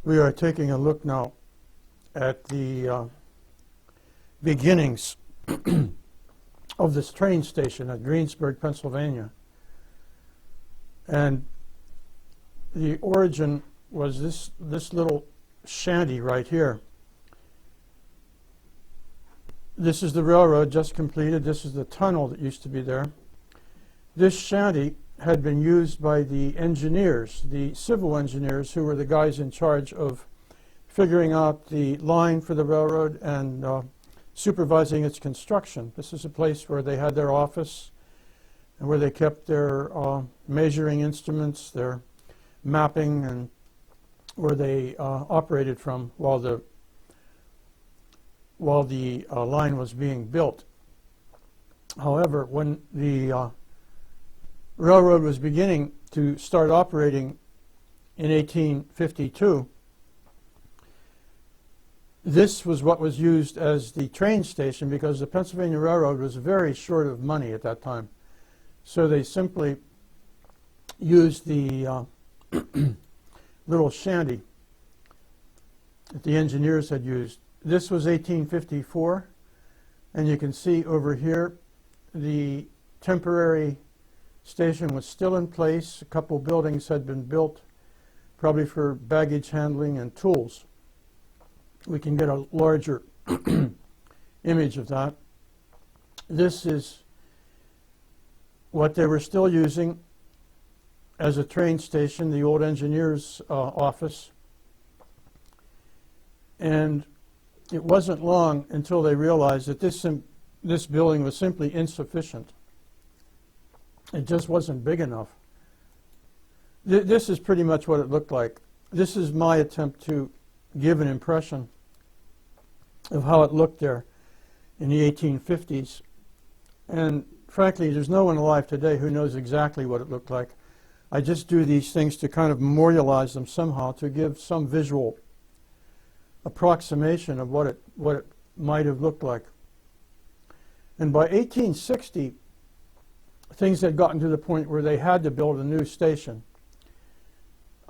We are taking a look now at the beginnings of this train station at Greensburg, Pennsylvania. And the origin was this little shanty right here. This is the railroad just completed. This is the tunnel that used to be there. This shanty had been used by the engineers, the civil engineers, who were the guys in charge of figuring out the line for the railroad and supervising its construction. This is a place where they had their office and where they kept their measuring instruments, their mapping, and where they operated from while the line was being built. However, when the railroad was beginning to start operating in 1852, this was what was used as the train station because the Pennsylvania Railroad was very short of money at that time. So they simply used the little shanty that the engineers had used. This was 1854, and you can see over here the temporary station was still in place. A couple buildings had been built, probably for baggage handling and tools. We can get a larger image of that. This is what they were still using as a train station, the old engineer's office. And it wasn't long until they realized that this building was simply insufficient. It just wasn't big enough. This is pretty much what it looked like. This is my attempt to give an impression of how it looked there in the 1850s. And frankly, there's no one alive today who knows exactly what it looked like. I just do these things to kind of memorialize them somehow, to give some visual approximation of what it might have looked like. And by 1860, things had gotten to the point where they had to build a new station.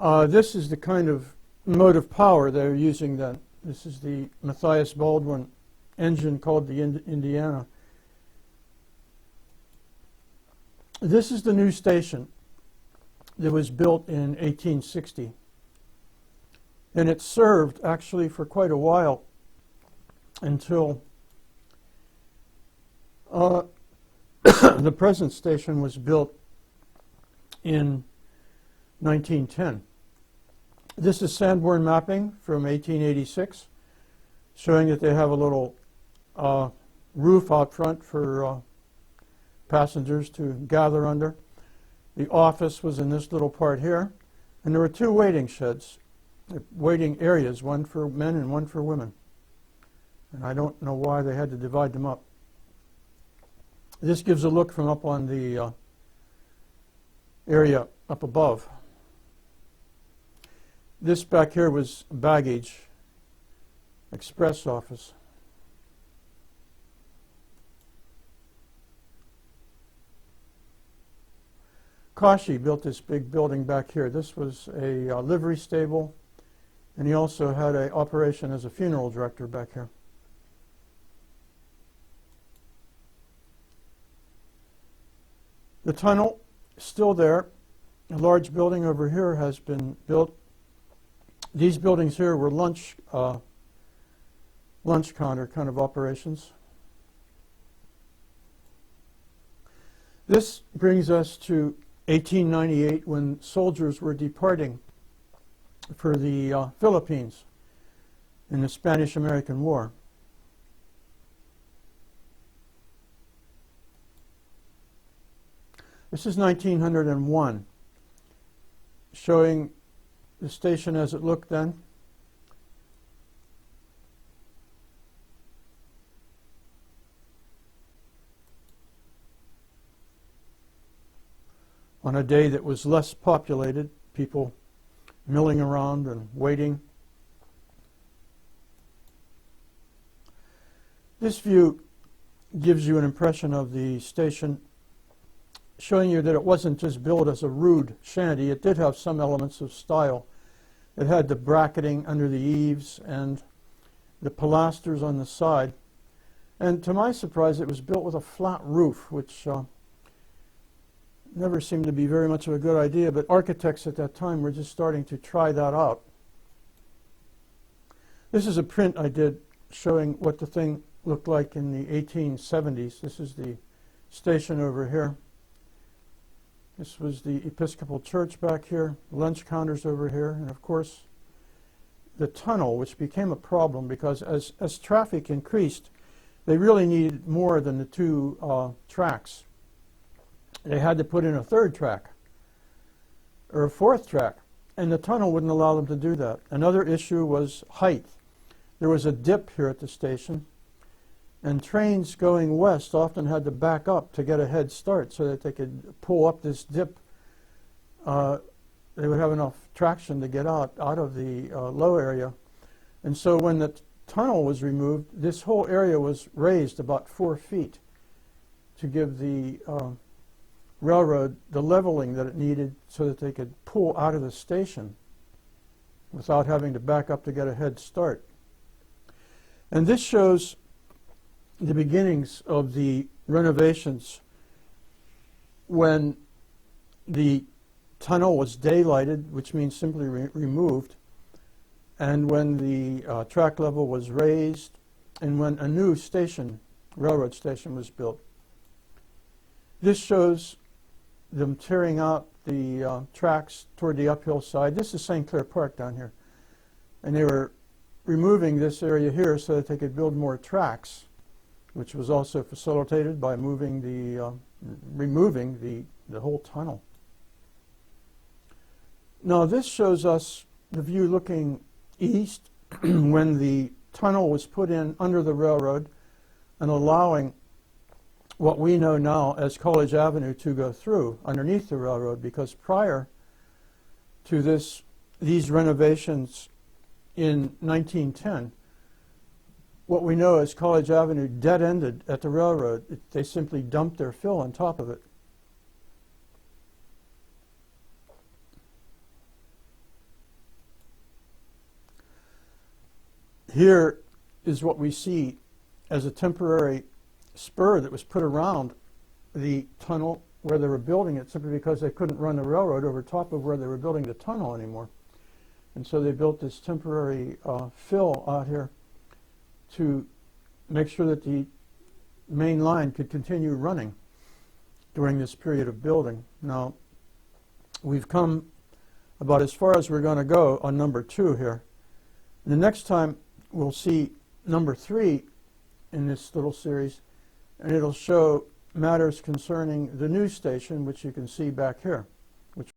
This is the kind of motive power they were using then. This is the Matthias Baldwin engine called the Indiana. This is the new station that was built in 1860. And it served actually for quite a while until the present station was built in 1910. This is Sanborn mapping from 1886, showing that they have a little roof out front for passengers to gather under. The office was in this little part here, and there were two waiting sheds, waiting areas, one for men and one for women. And I don't know why they had to divide them up. This gives a look from up on the area up above. This back here was baggage express office. Kashi built this big building back here. This was a livery stable, and he also had an operation as a funeral director back here. The tunnel is still there. A large building over here has been built. These buildings here were lunch counter kind of operations. This brings us to 1898, when soldiers were departing for the Philippines in the Spanish-American War. This is 1901, showing the station as it looked then. On a day that was less populated, people milling around and waiting. This view gives you an impression of the station, showing you that it wasn't just built as a rude shanty. It did have some elements of style. It had the bracketing under the eaves and the pilasters on the side. And to my surprise, it was built with a flat roof, which never seemed to be very much of a good idea, but architects at that time were just starting to try that out. This is a print I did showing what the thing looked like in the 1870s. This is the station over here. This was the Episcopal Church back here, lunch counters over here, and of course the tunnel, which became a problem because as traffic increased, they really needed more than the two tracks. They had to put in a third track or a fourth track, and the tunnel wouldn't allow them to do that. Another issue was height. There was a dip here at the station, and trains going west often had to back up to get a head start so that they could pull up this dip. They would have enough traction to get out of the low area. And so when the tunnel was removed, this whole area was raised about 4 feet to give the railroad the leveling that it needed so that they could pull out of the station without having to back up to get a head start. And this shows the beginnings of the renovations when the tunnel was daylighted, which means simply removed, and when the track level was raised, and when a new station, railroad station, was built. This shows them tearing out the tracks toward the uphill side. This is St. Clair Park down here. And they were removing this area here so that they could build more tracks, which was also facilitated by removing the whole tunnel. Now this shows us the view looking east when the tunnel was put in under the railroad and allowing what we know now as College Avenue to go through underneath the railroad, because prior to these renovations in 1910, what we know as College Avenue dead-ended at the railroad. They simply dumped their fill on top of it. Here is what we see as a temporary spur that was put around the tunnel where they were building it, simply because they couldn't run the railroad over top of where they were building the tunnel anymore. And so they built this temporary fill out here to make sure that the main line could continue running during this period of building. Now, we've come about as far as we're going to go on number 2 here. And the next time we'll see number 3 in this little series, and it'll show matters concerning the news station, which you can see back here.